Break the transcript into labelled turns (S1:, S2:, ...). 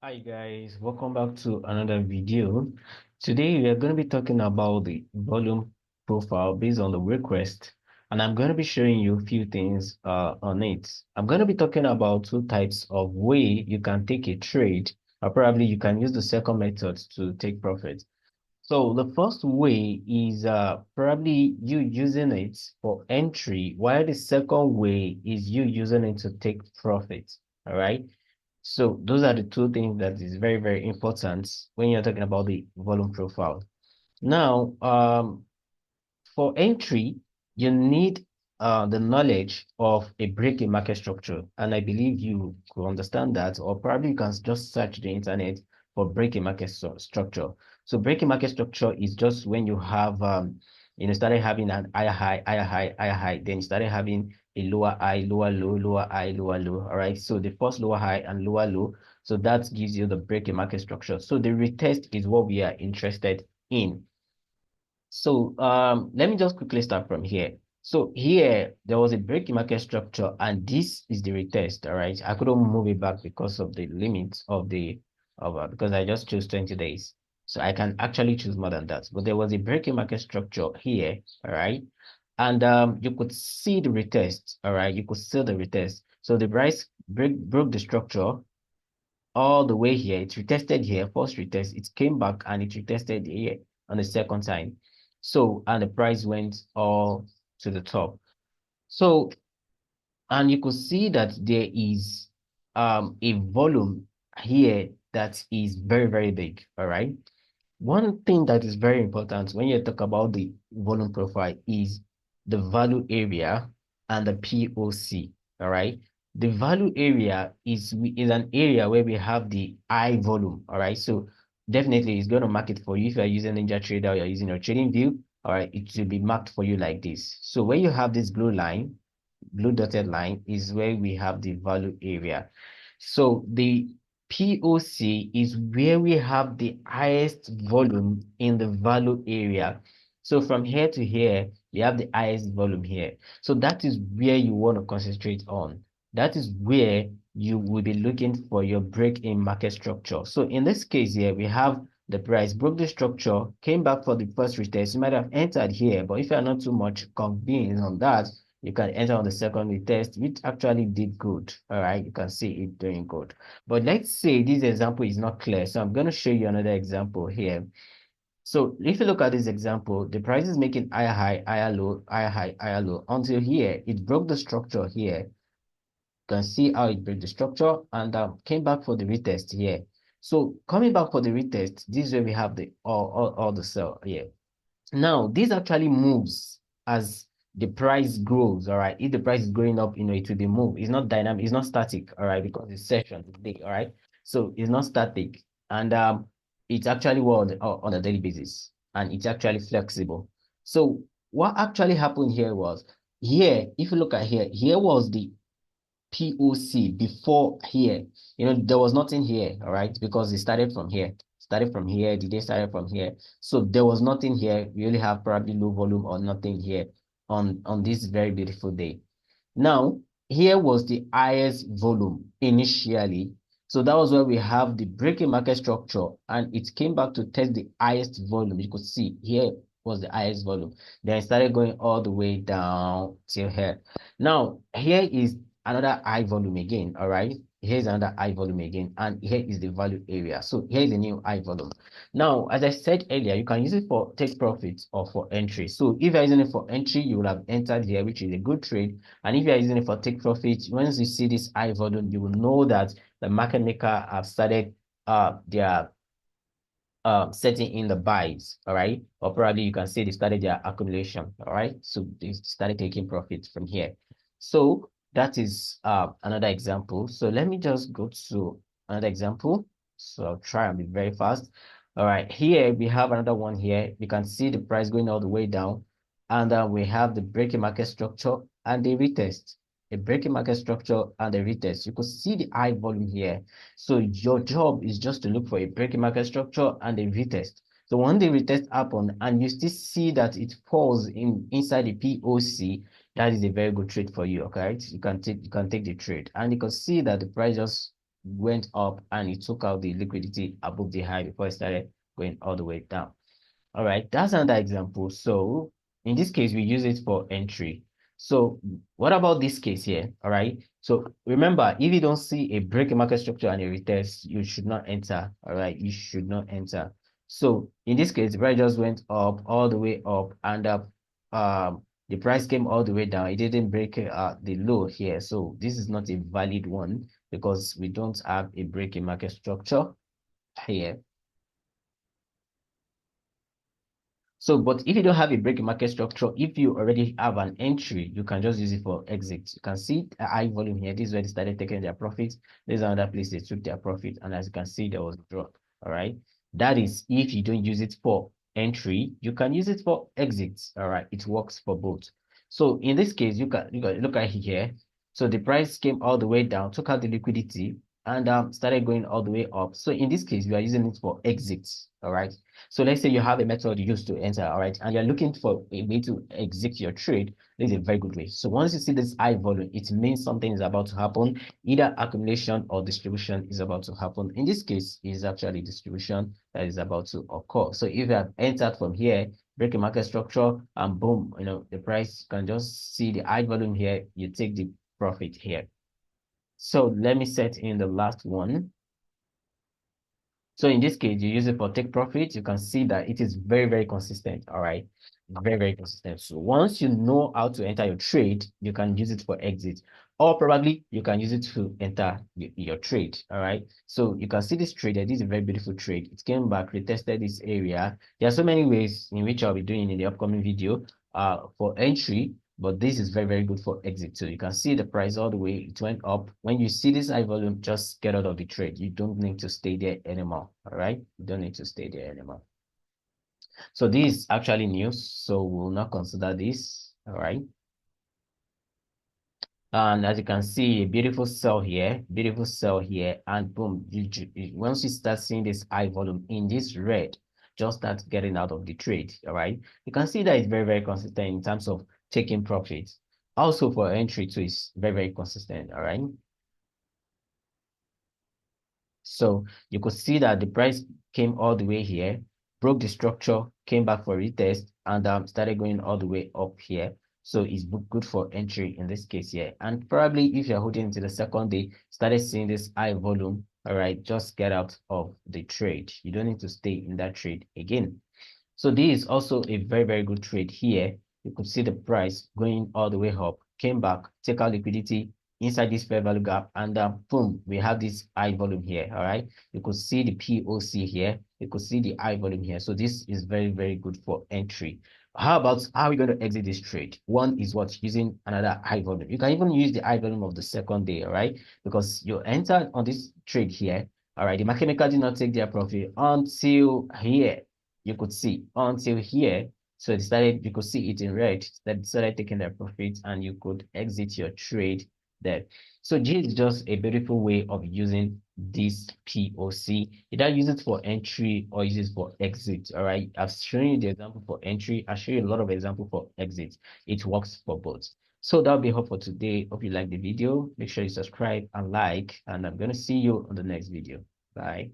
S1: Hi guys, welcome back to another video. Today we are going to be talking about the volume profile based on the request, and I'm going to be showing you a few things on it. I'm going to be talking about two types of way you can take a trade, or probably you can use the second method to take profit. So the first way is probably you using it for entry, while the second way is you using it to take profit. All right. So those are the two things that is very, very important when you're talking about the volume profile. Now, for entry, you need the knowledge of a break-in market structure. And I believe you could understand that, or probably you can just search the internet for break-in market structure. So break-in market structure is just when you have, started having an higher high, higher high, higher high, then you started having a lower high, lower low, lower high, lower low. All right. So the first lower high and lower low. So that gives you the break-in market structure. So the retest is what we are interested in. So let me just quickly start from here. So here there was a break in market structure, and this is the retest. All right, I couldn't move it back because of the limits of the because I just chose 20 days. So I can actually choose more than that. But there was a break in market structure here. All right, and you could see the retest. All right, you could see the retest. So the price broke the structure all the way here. It retested here, first retest, it came back and it retested here on the second time. So, and the price went all to the top. So, and you could see that there is a volume here that is very, very big. All right. One thing that is very important when you talk about the volume profile is the value area and the POC. All right. The value area is an area where we have the high volume. All right. So definitely it's going to mark it for you. If you're using Ninja Trader or you're using your trading view, all right, it will be marked for you like this. So when you have this blue line, blue dotted line is where we have the value area. So the POC is where we have the highest volume in the value area. So from here to here, we have the highest volume here. So that is where you want to concentrate on. That is where you will be looking for your break in market structure. So in this case here, we have the price broke the structure, came back for the first retest. You might have entered here, but if you are not too much convinced on that, you can enter on the second retest, which actually did good. All right, you can see it doing good. But let's say this example is not clear. So I'm going to show you another example here. So if you look at this example, the price is making higher high, higher low, higher high, higher low until here. It broke the structure here. You can see how it broke the structure and came back for the retest here. So coming back for the retest, this is where we have the all the sell here. Now, this actually moves as the price grows, all right? If the price is going up, it will be move. It's not dynamic, it's not static, all right? Because it's session, it's day, all right? So it's not static. And it's actually on a daily basis. And it's actually flexible. So what actually happened here was, here, if you look at here, here was the POC before here. There was nothing here, all right? Because it started from here. Started from here, the day started from here. So there was nothing here. We only have probably low volume or nothing here on this very beautiful day. Now, here was the highest volume initially. So that was where we have the breaking market structure, and it came back to test the highest volume. You could see here was the highest volume. Then it started going all the way down till here. Now, here is another high volume again, all right? Here's another high volume again, and here is the value area. So here's a new high volume. Now, as I said earlier, you can use it for take profits or for entry. So if you're using it for entry, you will have entered here, which is a good trade. And if you're using it for take profits, once you see this high volume, you will know that the market maker have started their setting in the buys, all right? Or probably you can say they started their accumulation, all right? So they started taking profits from here. So that is another example. So let me just go to another example. So I'll try and be very fast. All right, here we have another one here. You can see the price going all the way down. And we have the breaking market structure and the retest. A breaking market structure and a retest. You could see the high volume here. So your job is just to look for a breaking market structure and a retest. So when the retest happen and you still see that it falls inside the POC, that is a very good trade for you. Okay, you can take the trade, and you can see that the price just went up and it took out the liquidity above the high before it started going all the way down. All right, that's another example. So in this case, we use it for entry. So what about this case here? All right. So remember, if you don't see a break in market structure and a retest, you should not enter. All right, you should not enter. So in this case, the price just went up all the way up, and the price came all the way down. It didn't break the low here. So this is not a valid one because we don't have a break in market structure here. So, but if you don't have a break in market structure, if you already have an entry, you can just use it for exit. You can see a high volume here. This is where they started taking their profits. This is another place they took their profit. And as you can see, there was a drop. All right. That is if you don't use it for entry, you can use it for exit. All right. It works for both. So in this case, you can look at here. So the price came all the way down, took out the liquidity, and started going all the way up. So in this case, we are using it for exits. All right. So let's say you have a method you use to enter, all right, and you're looking for a way to exit your trade. This is a very good way. So once you see this high volume, it means something is about to happen. Either accumulation or distribution is about to happen. In this case, it is actually distribution that is about to occur. So if you have entered from here, break a market structure, and boom, the price can just see the high volume here. You take the profit here. So let me set in the last one. So in this case, you use it for take profit. You can see that it is very, very consistent. All right. Very, very consistent. So once you know how to enter your trade, you can use it for exit. Or probably you can use it to enter your trade. All right. So you can see this trade. This is a very beautiful trade. It came back, retested this area. There are so many ways in which I'll be doing in the upcoming video. For entry, but this is very, very good for exit. So you can see the price all the way, it went up. When you see this high volume, just get out of the trade. You don't need to stay there anymore. All right. You don't need to stay there anymore. So this is actually news. So we'll not consider this. All right. And as you can see, a beautiful sell here, and boom, once you start seeing this high volume in this red, just start getting out of the trade. All right. You can see that it's very, very consistent in terms of taking profits. Also for entry too, is very, very consistent. All right. So you could see that the price came all the way here, broke the structure, came back for retest, and started going all the way up here. So it's good for entry in this case here. And probably if you're holding into the second day, started seeing this high volume, all right, just get out of the trade. You don't need to stay in that trade again. So this is also a very, very good trade here. You could see the price going all the way up, came back, take out liquidity inside this fair value gap, and boom, we have this high volume here. All right. You could see the POC here. You could see the high volume here. So this is very, very good for entry. How about how are we going to exit this trade? One is what? Using another high volume. You can even use the high volume of the second day, all right? Because you entered on this trade here. All right. The market maker did not take their profit until here. You could see until here. So you could see it in red. That started taking their profits, and you could exit your trade there. So G is just a beautiful way of using this POC. Either use it for entry or use it for exit. All right. I've shown you the example for entry. I'll show you a lot of example for exit. It works for both. So that'll be all for today. Hope you like the video. Make sure you subscribe and like, and I'm going to see you on the next video. Bye.